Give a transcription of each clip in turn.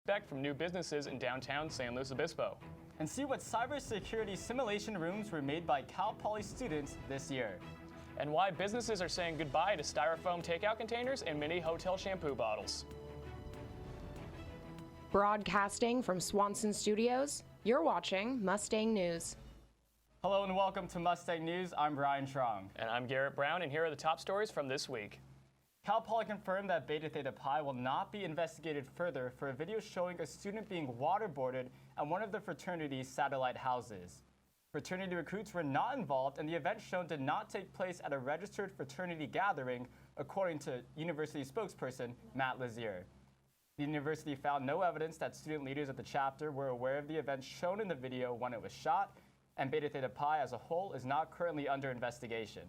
expect from new businesses in downtown San Luis Obispo. And see what cybersecurity simulation rooms were made by Cal Poly students this year. And why businesses are saying goodbye to styrofoam takeout containers and mini hotel shampoo bottles. Broadcasting from Swanson Studios, you're watching Mustang News. Hello and welcome to Mustang News. I'm Brian Trong. And I'm Garrett Brown, and here are the top stories from this week. Cal Poly confirmed that Beta Theta Pi will not be investigated further for a video showing a student being waterboarded at one of the fraternity's satellite houses. Fraternity recruits were not involved, and the event shown did not take place at a registered fraternity gathering, according to university spokesperson Matt Lazier. The university found no evidence that student leaders at the chapter were aware of the event shown in the video when it was shot, and Beta Theta Pi as a whole is not currently under investigation.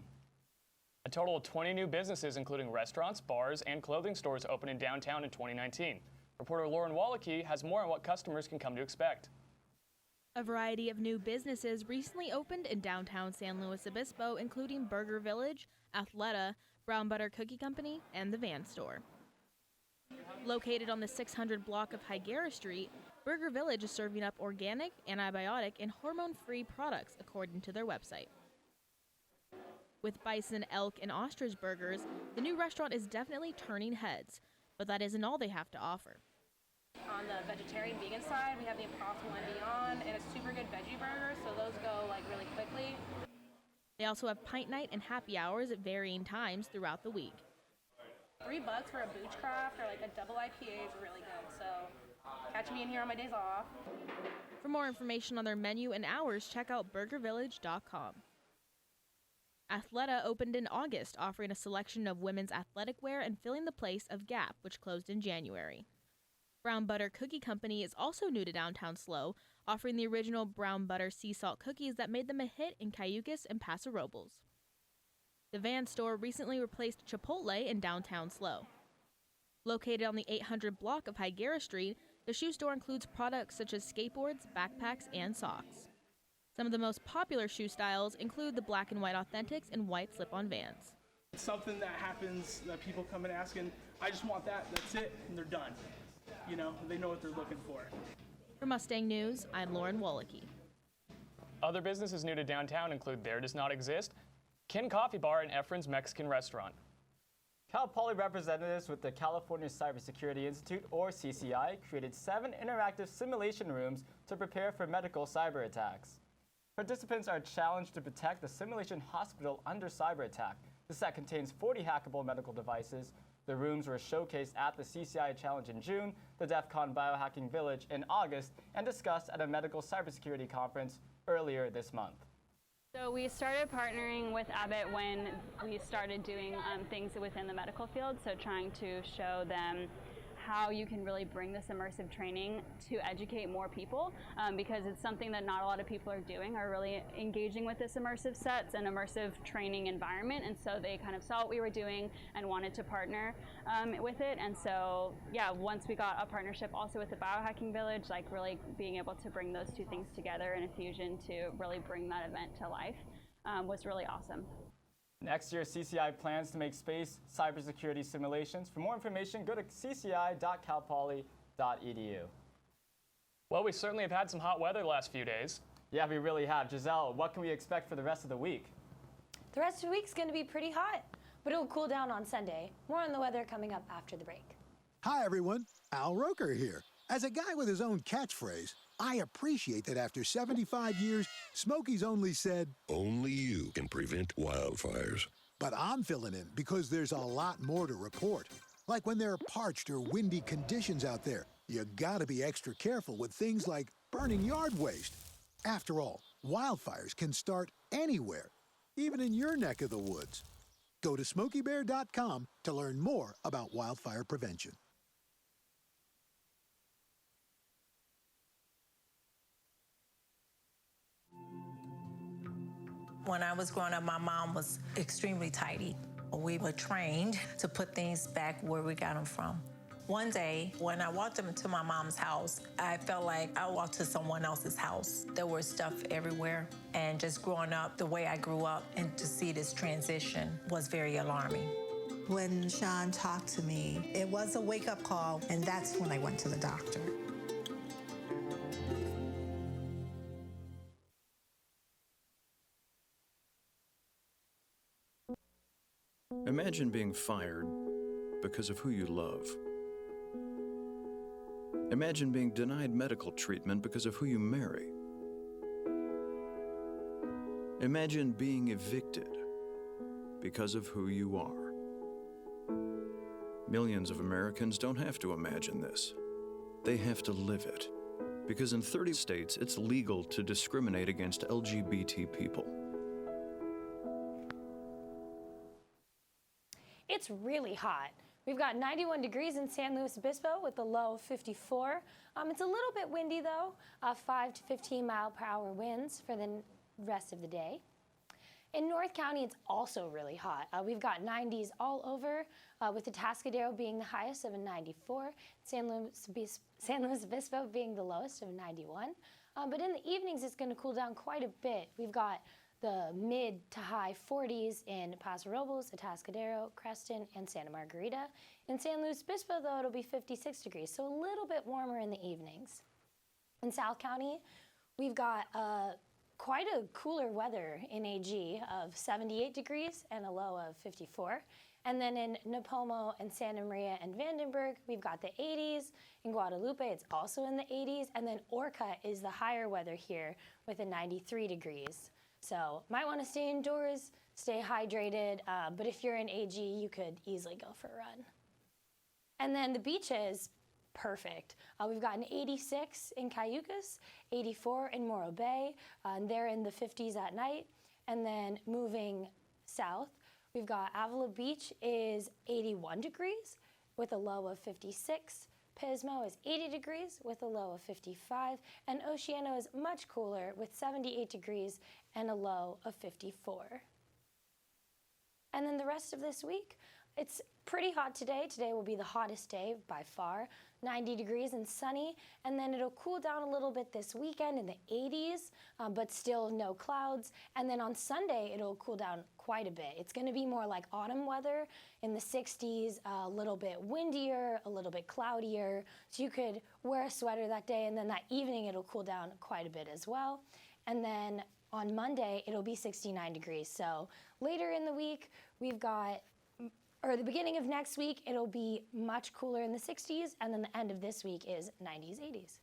A total of 20 new businesses, including restaurants, bars, and clothing stores, opened in downtown in 2019. Reporter Lauren Wallachy has more on what customers can come to expect. A variety of new businesses recently opened in downtown San Luis Obispo, including Burger Village, Athleta, Brown Butter Cookie Company, and the Van Store. Located on the 600 block of Higuera Street, Burger Village is serving up organic, antibiotic, and hormone-free products, according to their website. With bison, elk, and ostrich burgers, the new restaurant is definitely turning heads, but that isn't all they have to offer. On the vegetarian vegan side, we have the Impossible and Beyond and a super good veggie burger, so those go really quickly. They also have pint night and happy hours at varying times throughout the week. $3 for a booch craft or a double IPA is really good, so catch me in here on my days off. For more information on their menu and hours, check out burgervillage.com. Athleta opened in August, offering a selection of women's athletic wear and filling the place of Gap, which closed in January. Brown Butter Cookie Company is also new to downtown SLO, offering the original brown butter sea salt cookies that made them a hit in Cayucas and Paso Robles. The Van Store recently replaced Chipotle in downtown SLO. Located on the 800 block of Higuera Street, the shoe store includes products such as skateboards, backpacks, and socks. Some of the most popular shoe styles include the black and white Authentics and white slip-on Vans. It's something that happens that people come in asking, I just want that, that's it, and they're done. You know, they know what they're looking for. For Mustang News, I'm Lauren Wallachy. Other businesses new to downtown include There Does Not Exist, Kin Coffee Bar, and Efren's Mexican Restaurant. Cal Poly representatives with the California Cybersecurity Institute, or CCI, created 7 interactive simulation rooms to prepare for medical cyber attacks. Participants are challenged to protect the simulation hospital under cyber attack. The set contains 40 hackable medical devices. The rooms were showcased at the CCI Challenge in June, the DEF CON Biohacking Village in August, and discussed at a medical cybersecurity conference earlier this month. So we started partnering with Abbott when we started doing things within the medical field, so trying to show them how you can really bring this immersive training to educate more people, because it's something that not a lot of people are doing, are really engaging with this immersive sets and immersive training environment, and so they kind of saw what we were doing and wanted to partner with it. And so yeah, once we got a partnership also with the Biohacking Village, really being able to bring those two things together in a fusion to really bring that event to life was really awesome. Next year, CCI plans to make space cybersecurity simulations. For more information, go to cci.calpoly.edu. Well, we certainly have had some hot weather the last few days. Yeah, we really have. Giselle, what can we expect for the rest of the week? The rest of the week's going to be pretty hot, but it'll cool down on Sunday. More on the weather coming up after the break. Hi, everyone. Al Roker here. As a guy with his own catchphrase, I appreciate that after 75 years, Smokey's only said, "Only you can prevent wildfires." But I'm filling in because there's a lot more to report. Like when there are parched or windy conditions out there, you gotta be extra careful with things like burning yard waste. After all, wildfires can start anywhere, even in your neck of the woods. Go to SmokeyBear.com to learn more about wildfire prevention. When I was growing up, my mom was extremely tidy. We were trained to put things back where we got them from. One day, when I walked into my mom's house, I felt like I walked to someone else's house. There was stuff everywhere, and just growing up the way I grew up and to see this transition was very alarming. When Sean talked to me, it was a wake-up call, and that's when I went to the doctor. Imagine being fired because of who you love. Imagine being denied medical treatment because of who you marry. Imagine being evicted because of who you are. Millions of Americans don't have to imagine this. They have to live it. Because in 30 states, it's legal to discriminate against LGBT people. It's really hot. We've got 91 degrees in San Luis Obispo with a low of 54. It's a little bit windy though, 5 to 15 mile per hour winds for the rest of the day. In North County, it's also really hot. We've got 90s all over, with the Atascadero being the highest of a 94, San Luis Obispo being the lowest of a 91. But in the evenings, it's going to cool down quite a bit. We've got the mid to high 40s in Paso Robles, Atascadero, Creston, and Santa Margarita. In San Luis Obispo, though, it'll be 56 degrees, so a little bit warmer in the evenings. In South County, we've got quite a cooler weather in AG of 78 degrees and a low of 54. And then in Napomo and Santa Maria and Vandenberg, we've got the 80s. In Guadalupe, it's also in the 80s. And then Orca is the higher weather here with a 93 degrees. So might want to stay indoors, stay hydrated. But if you're in AG, you could easily go for a run. And then the beaches, perfect. We've got an 86 in Cayucas, 84 in Morro Bay, and they're in the 50s at night. And then moving south, we've got Avila Beach is 81 degrees with a low of 56. Pismo is 80 degrees with a low of 55. And Oceano is much cooler with 78 degrees and a low of 54. And then the rest of this week, it's pretty hot today. Today will be the hottest day by far, 90 degrees and sunny. And then it'll cool down a little bit this weekend in the 80s, but still no clouds. And then on Sunday, it'll cool down quite a bit. It's going to be more like autumn weather in the 60s, a little bit windier, a little bit cloudier. So you could wear a sweater that day, and then that evening it'll cool down quite a bit as well. And then on Monday, it'll be 69 degrees. So later in the week, we've got, or the beginning of next week, it'll be much cooler in the 60s, and then the end of this week is 90s, 80s.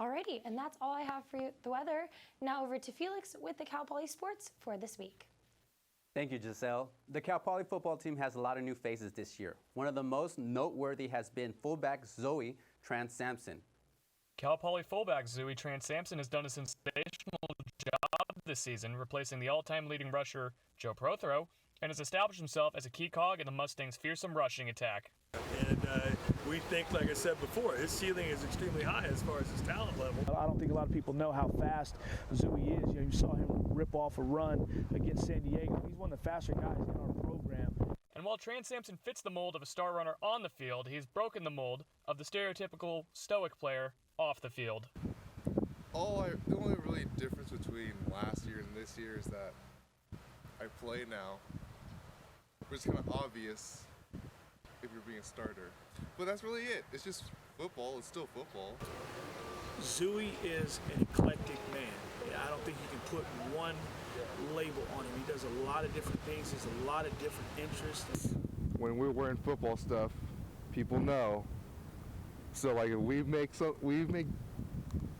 Alrighty, and that's all I have for you, the weather. Now over to Felix with the Cal Poly Sports for this week. Thank you, Giselle. The Cal Poly football team has a lot of new faces this year. One of the most noteworthy has been fullback Zoe Trans-Sampson. Cal Poly fullback Zoe Trans-Sampson has done a sensational job this season, replacing the all-time leading rusher Joe Prothero, and has established himself as a key cog in the Mustangs' fearsome rushing attack. And we think, like I said before, his ceiling is extremely high as far as his talent level. I don't think a lot of people know how fast Zoe is. You know, you saw him rip off a run against San Diego. He's one of the faster guys in our program. And while Trans-Sampson fits the mold of a star runner on the field, he's broken the mold of the stereotypical stoic player off the field. The only really difference between last year and this year is that I play now, which is kind of obvious if you're being a starter. But that's really it. It's just football. It's still football. Zoe is an eclectic man. I don't think you can put one label on him. He does a lot of different things. He has a lot of different interests. When we're wearing football stuff, people know. So like if we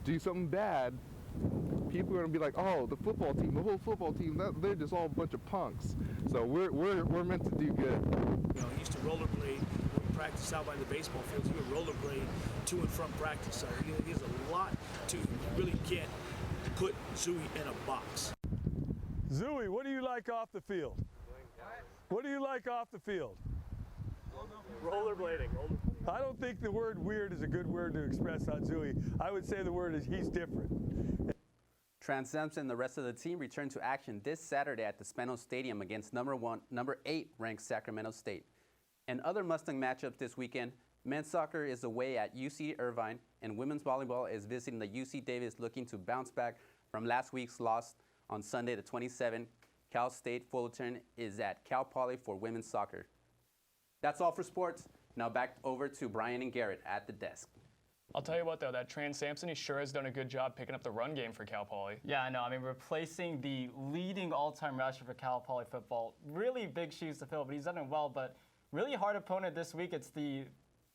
do something bad, people are gonna be like, oh, the whole football team, they're just all a bunch of punks. So we're meant to do good. You know, he used to rollerblade when we practice out by the baseball fields. He would rollerblade to and from practice. So he has a lot to him. You really can't put Zoe in a box. Zoe, what do you like off the field? What do you like off the field? Rollerblading. I don't think the word weird is a good word to express on Zoe. I would say the word is he's different. Trans-Sampson and the rest of the team return to action this Saturday at the Spanos Stadium against number 8 ranked Sacramento State. And other Mustang matchups this weekend, men's soccer is away at UC Irvine, and women's volleyball is visiting the UC Davis looking to bounce back from last week's loss on Sunday the 27th. Cal State Fullerton is at Cal Poly for women's soccer. That's all for sports. Now back over to Brian and Garrett at the desk. I'll tell you what, though, that Trans Sampson, he sure has done a good job picking up the run game for Cal Poly. Yeah, I know. I mean, replacing the leading all-time rusher for Cal Poly football, really big shoes to fill, but he's done it well. But really hard opponent this week. It's the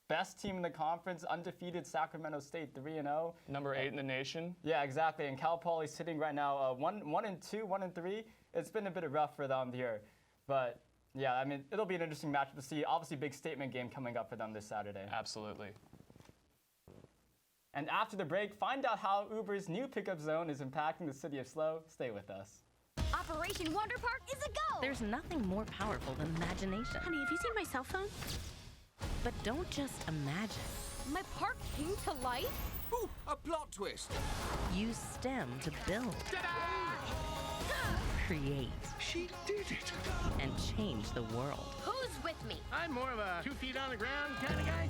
best team in the conference, undefeated Sacramento State, 3-0. Number 8 in the nation. Yeah, exactly. And Cal Poly sitting right now 1-2, 1-3. It's been a bit rough for them here, but yeah, I mean, it'll be an interesting matchup to see. Obviously, big statement game coming up for them this Saturday. Absolutely. And after the break, find out how Uber's new pickup zone is impacting the city of SLO. Stay with us. Operation Wonder Park is a go! There's nothing more powerful than imagination. Honey, have you seen my cell phone? But don't just imagine. My park came to life? Ooh, a plot twist. Use STEM to build. Create. She did it. And change the world. Who's with me? I'm more of a 2 feet on the ground kind of guy.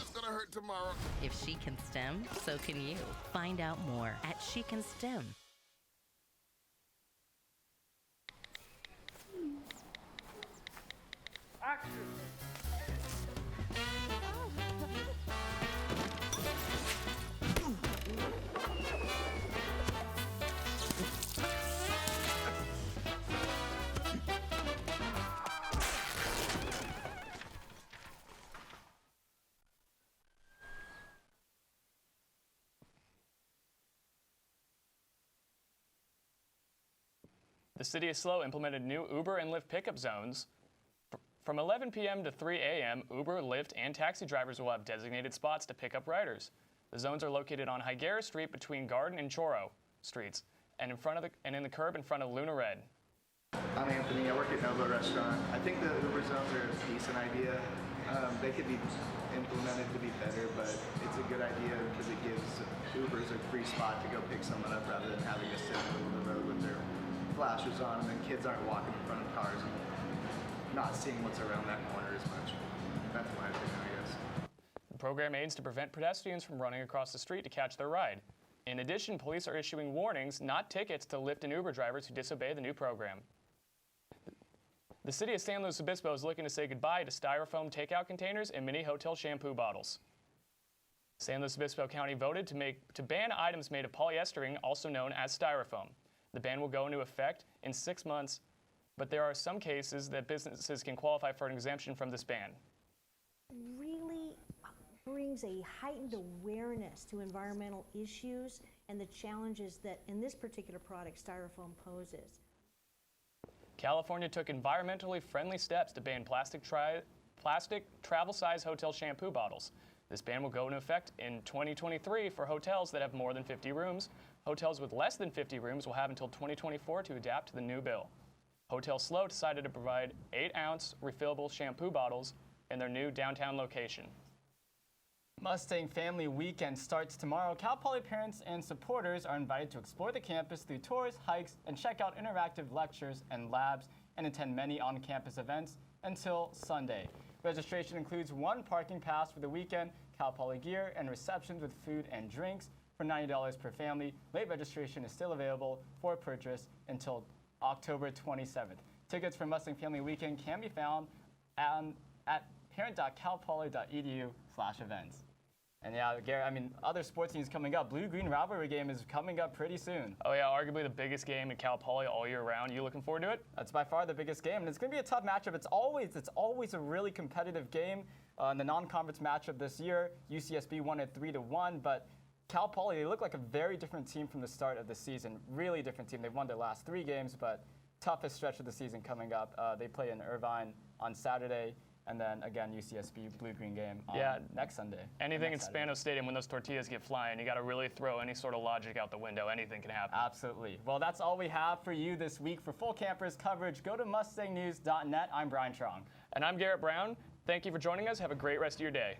It's gonna hurt tomorrow. If she can STEM, so can you. Find out more at She Can STEM. Action. The city of SLO implemented new Uber and Lyft pickup zones. From 11 p.m. to 3 a.m., Uber, Lyft, and taxi drivers will have designated spots to pick up riders. The zones are located on Higuera Street between Garden and Choro streets, and in the curb in front of Luna Red. I'm Anthony. I work at Nova Restaurant. I think the Uber zones are a decent idea. They could be implemented to be better, but it's a good idea because it gives Ubers a free spot to go pick someone up rather than having to sit in the middle of the road with their flashers on, and then kids aren't walking in front of cars and not seeing what's around that corner as much. That's my opinion, I guess. The program aims to prevent pedestrians from running across the street to catch their ride. In addition, police are issuing warnings, not tickets, to Lyft and Uber drivers who disobey the new program. The city of San Luis Obispo is looking to say goodbye to styrofoam takeout containers and mini hotel shampoo bottles. San Luis Obispo County voted to ban items made of polyester, also known as styrofoam. The ban will go into effect in 6 months, but there are some cases that businesses can qualify for an exemption from this ban. Really brings a heightened awareness to environmental issues and the challenges that, in this particular product, styrofoam poses. California took environmentally friendly steps to ban plastic travel-size hotel shampoo bottles. This ban will go into effect in 2023 for hotels that have more than 50 rooms. Hotels with less than 50 rooms will have until 2024 to adapt to the new bill. Hotel SLO decided to provide 8-ounce refillable shampoo bottles in their new downtown location. Mustang Family Weekend starts tomorrow. Cal Poly parents and supporters are invited to explore the campus through tours, hikes, and check out interactive lectures and labs, and attend many on-campus events until Sunday. Registration includes 1 parking pass for the weekend, Cal Poly gear, and receptions with food and drinks for $90 per family. Late registration is still available for purchase until October 27th. Tickets for Mustang Family Weekend can be found at parent.calpoly.edu/events. And yeah, Garrett, I mean, other sports teams coming up. Blue-green rivalry game is coming up pretty soon. Oh yeah, arguably the biggest game in Cal Poly all year round. You looking forward to it? That's by far the biggest game, and it's going to be a tough matchup. It's always a really competitive game. In the non-conference matchup this year, UCSB won it 3-1, but Cal Poly, they look like a very different team from the start of the season. Really different team. They've won their last 3 games, but toughest stretch of the season coming up. They play in Irvine on Saturday, and then again UCSB blue-green game on next Sunday. Anything in Spano Stadium, when those tortillas get flying, you got to really throw any sort of logic out the window. Anything can happen. Absolutely. Well, that's all we have for you this week. For full campus coverage, go to mustangnews.net. I'm Brian Trong. And I'm Garrett Brown. Thank you for joining us. Have a great rest of your day.